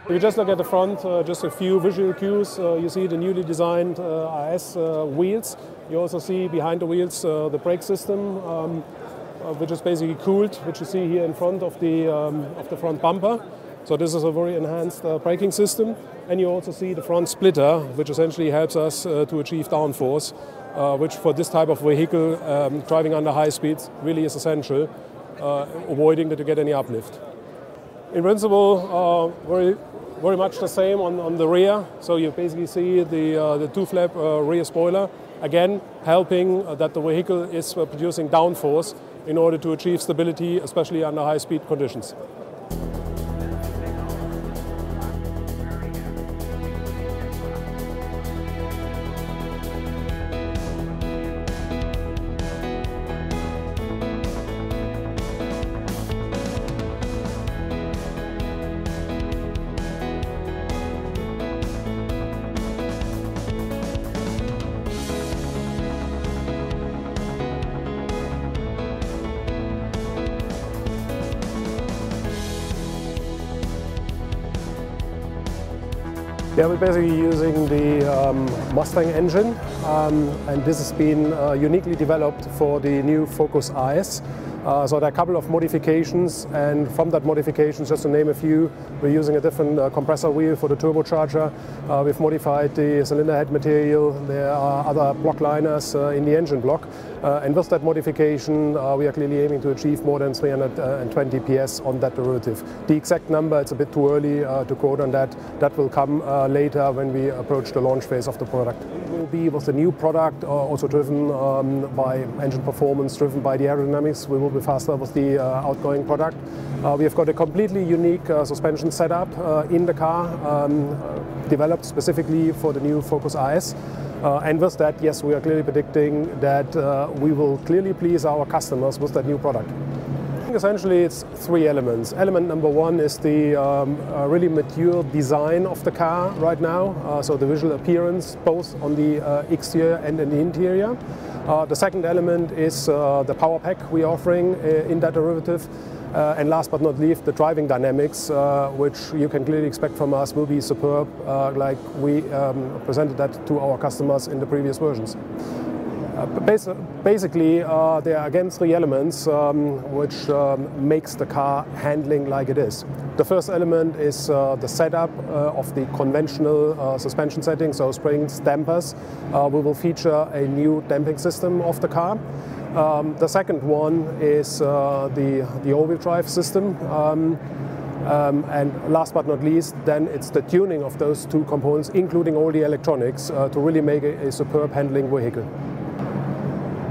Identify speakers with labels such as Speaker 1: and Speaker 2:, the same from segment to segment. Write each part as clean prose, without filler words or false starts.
Speaker 1: If you just look at the front, just a few visual cues. You see the newly designed AS wheels. You also see behind the wheels the brake system, which is basically cooled, which you see here in front of the front bumper. So this is a very enhanced braking system. And you also see the front splitter, which essentially helps us to achieve downforce, which for this type of vehicle, driving under high speeds, really is essential, avoiding to get any uplift. In principle, very much the same on the rear. So you basically see the two-flap rear spoiler, again helping that the vehicle is producing downforce in order to achieve stability, especially under high-speed conditions. Yeah, we're basically using the Mustang engine, and this has been uniquely developed for the new Focus IS. So there are a couple of modifications, and from that modifications, just to name a few, we're using a different compressor wheel for the turbocharger. We've modified the cylinder head material. There are other block liners in the engine block. And with that modification, we are clearly aiming to achieve more than 320 PS on that derivative. The exact number, it's a bit too early to quote on that. That will come later when we approach the launch phase of the product. It will be with the new product, also driven by engine performance, driven by the aerodynamics. We will be faster with the outgoing product. We have got a completely unique suspension setup in the car, developed specifically for the new Focus IS. And with that, yes, we are clearly predicting that we will clearly please our customers with that new product. Essentially, it's three elements. Element number one is the really mature design of the car right now, so the visual appearance, both on the exterior and in the interior. The second element is the power pack we're offering in that derivative. And last but not least, the driving dynamics, which you can clearly expect from us, will be superb, like we presented that to our customers in the previous versions. Basically, there are again three elements which makes the car handling like it is. The first element is the setup of the conventional suspension setting, so springs, dampers. We will feature a new damping system of the car. The second one is the all-wheel drive system. And last but not least, then it's the tuning of those two components, including all the electronics, to really make a superb handling vehicle.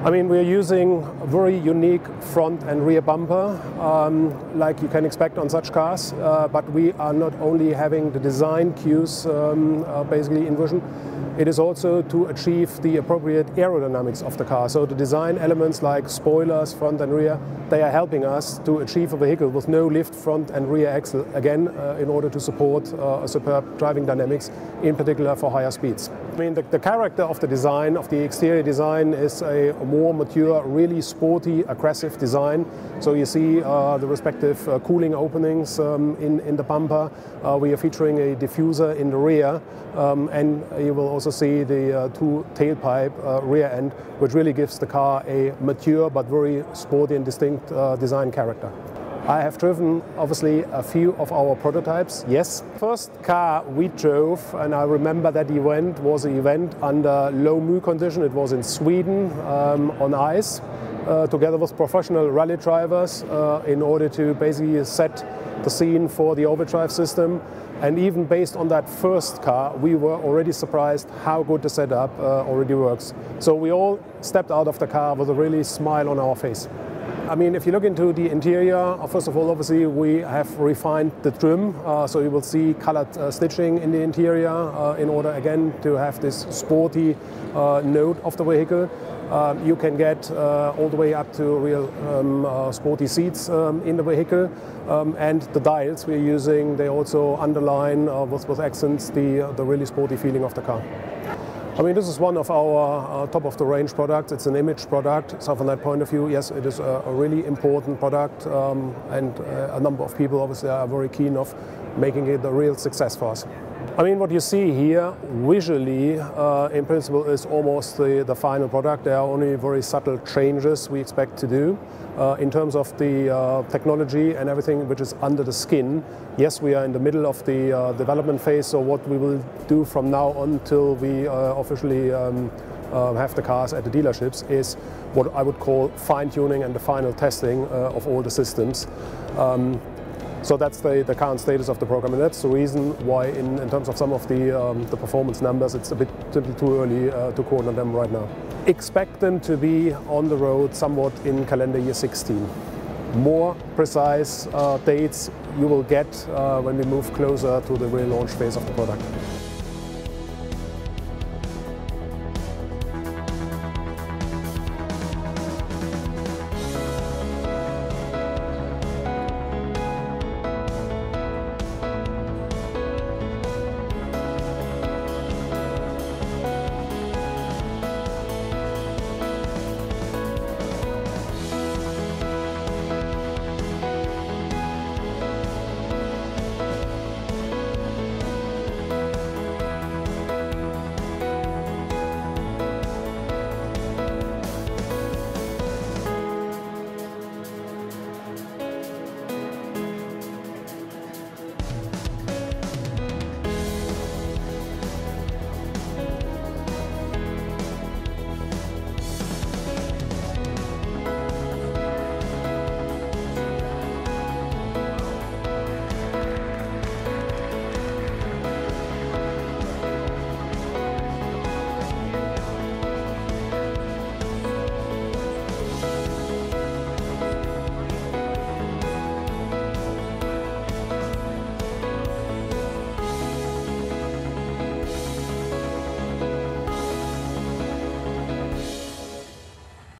Speaker 1: I mean, we're using a very unique front and rear bumper, like you can expect on such cars, but we are not only having the design cues basically in vision, it is also to achieve the appropriate aerodynamics of the car. So the design elements like spoilers, front and rear, they are helping us to achieve a vehicle with no lift front and rear axle, again, in order to support a superb driving dynamics, in particular for higher speeds. I mean, the character of the design, of the exterior design, is a more mature, really sporty, aggressive design. So you see the respective cooling openings in the bumper. We are featuring a diffuser in the rear, and you will also see the two tailpipe rear end, which really gives the car a mature but very sporty and distinct design character. I have driven, obviously, a few of our prototypes, yes. First car we drove, and I remember that event, was an event under low mu condition. It was in Sweden on ice, together with professional rally drivers in order to basically set the scene for the overdrive system. And even based on that first car, we were already surprised how good the setup already works. So we all stepped out of the car with a really smile on our face. I mean, if you look into the interior, first of all, obviously, we have refined the trim. So you will see colored stitching in the interior in order, again, to have this sporty note of the vehicle. You can get all the way up to real sporty seats in the vehicle. And the dials we're using, they also underline with accents the really sporty feeling of the car. I mean, this is one of our top-of-the-range products. It's an image product, so from that point of view, yes, it is a really important product, and a number of people obviously are very keen of making it a real success for us. I mean, what you see here visually, in principle, is almost the final product. There are only very subtle changes we expect to do. In terms of the technology and everything which is under the skin, yes, we are in the middle of the development phase, so what we will do from now on till we officially have the cars at the dealerships is what I would call fine-tuning and the final testing of all the systems. So that's the current status of the program, and that's the reason why in terms of some of the performance numbers, it's a bit simply too early to quote on them right now. Expect them to be on the road somewhat in calendar year 16. More precise dates you will get when we move closer to the real launch phase of the product.